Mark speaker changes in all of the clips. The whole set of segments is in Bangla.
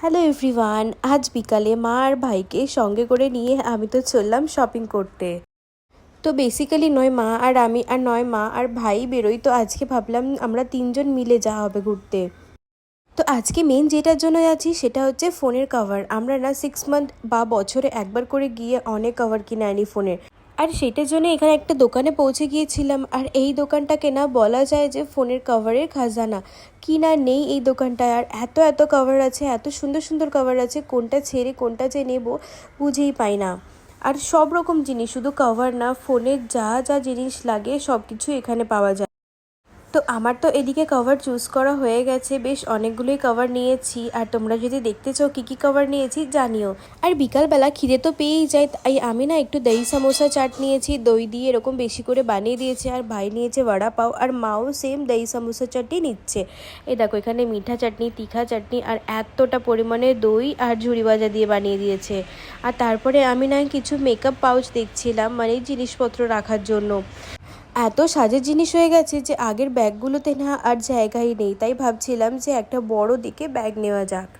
Speaker 1: হ্যালো এভরিওয়ান, আজ বিকালে মা আর ভাইকে সঙ্গে করে নিয়ে আমি তো চললাম শপিং করতে। তো বেসিক্যালি নয় মা আর আমি আর নয় মা আর ভাই বেরোই, তো আজকে ভাবলাম আমরা তিনজন মিলে যাওয়া হবে ঘুরতে। তো আজকে মেন যেটার জন্য যাচ্ছি সেটা হচ্ছে ফোনের কভার। আমরা না 6 মান্থ বা বছরে একবার করে গিয়ে অনেক কভার কিনে আনি ফোনের। আর সেটার জন্য এখানে একটা দোকানে পৌঁছে গিয়েছিলাম, আর এই দোকানটাকে না বলা যায় যে ফোনের কভারের খাজানা। কি না নেই এই দোকানটায়, আর এত এত কভার আছে, এত সুন্দর সুন্দর কভার আছে, কোনটা ছেড়ে কোনটা যে নেব বুঝেই পাই না। আর সব রকম জিনিস, শুধু কভার না, ফোনের যা যা জিনিস লাগে সব কিছু এখানে পাওয়া যায়। তো আমার তো এদিকে কভার চুজ করা হয়ে গেছে, বেশ অনেকগুলোই কভার নিয়েছি। আর তোমরা যদি দেখতে চাও কী কী কভার নিয়েছি জানিও। আর বিকালবেলা খিদে তো পেয়েই যায়, তাই আমি না একটু দই সামোসা চাট নিয়েছি, দই দিয়ে এরকম বেশি করে বানিয়ে দিয়েছে। আর ভাই নিয়েছে বড়া পাও, আর মাও সেম দই সামোসা চাটই নিচ্ছে। এই দেখো এখানে মিঠা চাটনি, তীখা চাটনি, আর এতটা পরিমাণে দই আর ঝুড়ি ভাজা দিয়ে বানিয়ে দিয়েছে। আর তারপরে আমি না কিছু মেকআপ পাউচ দেখছিলাম, মানে জিনিসপত্র রাখার জন্য। এত সাজের জিনিস হয়ে গেছে যে আগের ব্যাগগুলোতে না আর জায়গাই নেই, তাই ভাবছিলাম যে একটা বড় দিকে ব্যাগ নেওয়া যাক।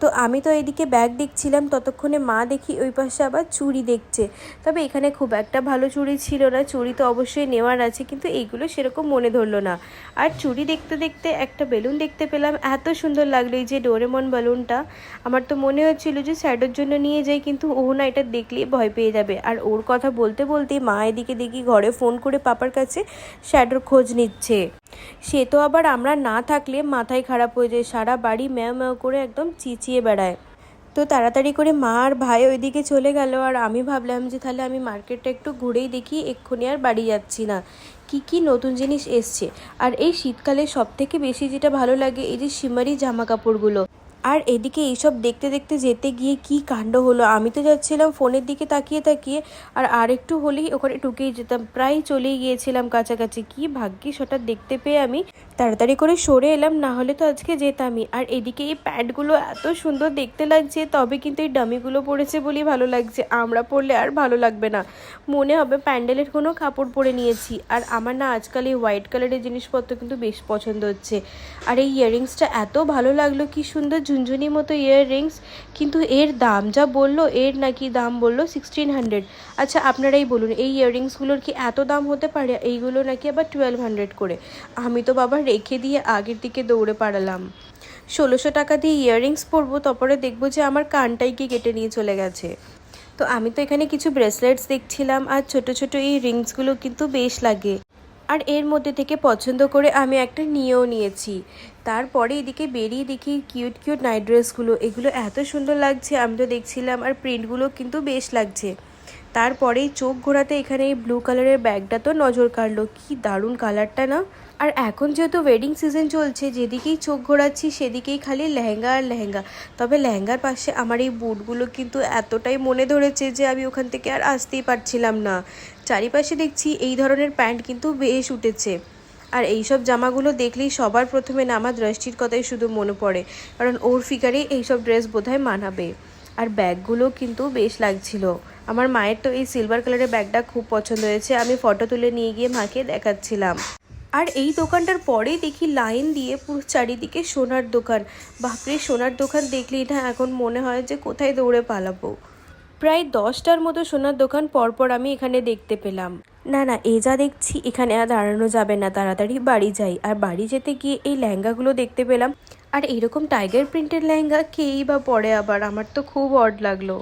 Speaker 1: তো আমি তো এদিকে ব্যাগ দেখছিলাম, ততক্ষণে মা দেখি ওই পাশে আবার চুড়ি দেখছে। তবে এখানে খুব একটা ভালো চুড়ি ছিল না, চুড়ি তো অবশ্যই নেওয়ার আছে, কিন্তু এইগুলো সেরকম মনে ধরলো না। আর চুড়ি দেখতে দেখতে একটা বেলুন দেখতে পেলাম, এত সুন্দর লাগলো এই যে ডোরেমন বেলুনটা। আমার তো মনে হচ্ছিল যে স্যাডোর জন্য নিয়ে যাই, কিন্তু ও না এটা দেখলেই ভয় পেয়ে যাবে। আর ওর কথা বলতে বলতে মা এদিকে দেখি ঘরে ফোন করে পাপার কাছে শ্যাডোর খোঁজ নিচ্ছে। সে তো আবার আমরা না থাকলে মাথায় খারাপ হয়ে যায়, সারা বাড়ি ম্যাও ম্যাও করে একদম চিচিয়ে বেড়ায়। তো তাড়াতাড়ি করে মা আর ভাই ওইদিকে চলে গেল, আর আমি ভাবলাম যে তাহলে আমি মার্কেটটা একটু ঘুরেই দেখি, এক্ষুনি আর বাড়ি যাচ্ছি না। কি কি নতুন জিনিস এসছে। আর এই শীতকালে সব থেকে বেশি যেটা ভালো লাগে এই যে শিমারি জামা কাপড়গুলো। আর এদিকে এইসব দেখতে দেখতে যেতে গিয়ে কি কাণ্ড হলো, আমি তো যাচ্ছিলাম ফোনের দিকে তাকিয়ে তাকিয়ে, আর একটু হলেই ওখানে ঢুকেই যেতাম, প্রায় চলেই গিয়েছিলাম কাছাকাছি। কি ভাগ্যিস ওটা দেখতে পেয়ে আমি তাড়াতাড়ি করে সরে এলাম, না হলে তো আজকে যেতামই। আর এদিকে এই প্যান্টগুলো এত সুন্দর দেখতে লাগছে, তবে কিন্তু এই ডামিগুলো পরেছে বলেই ভালো লাগছে, আমরা পরলে আর ভালো লাগবে না, মনে হবে প্যান্ডেলের কোনো কাপড় পরে নিয়েছি। আর আমার না আজকাল এই হোয়াইট কালারের জিনিসপত্র কিন্তু বেশ পছন্দ হচ্ছে। আর এই ইয়াররিংসটা এত ভালো লাগলো, কি সুন্দর ঝুনঝুনি মতো ইয়াররিংস, কিন্তু এর দাম যা বললো, এর নাকি দাম বললো 1600। আচ্ছা আপনারাই বলুন, এই ইয়াররিংসগুলোর কি এত দাম হতে পারে? এইগুলো নাকি আবার 1200 করে। আমি তো বাবা রেখে দিয়ে আগের দিকে দৌড়ে পালালাম। 1600 টাকা দিয়ে ইয়াররিংস পরবো, তারপরে দেখবো যে আমার কানটাই কি কেটে নিয়ে চলে গেছে। তো আমি তো এখানে কিছু ব্রেসলেটস দেখছিলাম, আর ছোট ছোট এই রিংসগুলো কিন্তু বেশ লাগে। আর এর মধ্যে থেকে পছন্দ করে আমি একটা নিয়েও নিয়েছি। তারপরে এদিকে বেরিয়ে দেখি কিউট কিউট নাইট ড্রেসগুলো, এগুলো এত সুন্দর লাগছে, আমি তো দেখছিলাম, আর প্রিন্টগুলো কিন্তু বেশ লাগছে। তারপরেই চোখ ঘোরাতে এখানে এই ব্লু কালারের ব্যাগটা তো নজর কাড়লো, কি দারুণ কালারটা না। আর এখন যেহেতু ওয়েডিং সিজন চলছে, যেদিকেই চোখ ঘোরাচ্ছি সেদিকেই খালি লেহেঙ্গা আর লেহেঙ্গা। তবে লেহেঙ্গার পাশে আমার এই বুটগুলো কিন্তু এতটাই মনে ধরেছে যে আমি ওখান থেকে আর আসতেই পারছিলাম না। চারিপাশে দেখছি এই ধরনের প্যান্ট কিন্তু বেশ উঠেছে। আর এইসব জামাগুলো দেখলেই সবার প্রথমে না আমার দৃষ্টির কথাই শুধু মনে পড়ে, কারণ ওর ফিগারে এইসব ড্রেস বোধহয় মানাবে। আর ব্যাগগুলো কিন্তু বেশ লাগছিল। আমার মায়ের তো এই সিলভার কালারের ব্যাগটা খুব পছন্দ হয়েছে, আমি ফটো তুলে নিয়ে গিয়ে মাকে দেখাচ্ছিলাম। আর এই দোকানটার পরেই দেখি লাইন দিয়ে পুরো চারিদিকে সোনার দোকান। বাপরে, সোনার দোকান দেখলেই না এখন মনে হয় যে কোথায় দৌড়ে পালাবো। প্রায় 10টার মতো সোনার দোকান পরপর আমি এখানে দেখতে পেলাম। না না, এ যা দেখছি এখানে আর দাঁড়ানো যাবে না, তাড়াতাড়ি বাড়ি যাই। আর বাড়ি যেতে গিয়ে এই লেহেঙ্গাগুলো দেখতে পেলাম। আর এরকম টাইগার প্রিন্টের লেহেঙ্গা কেই বা পরে, আবার আমার তো খুব অড লাগলো।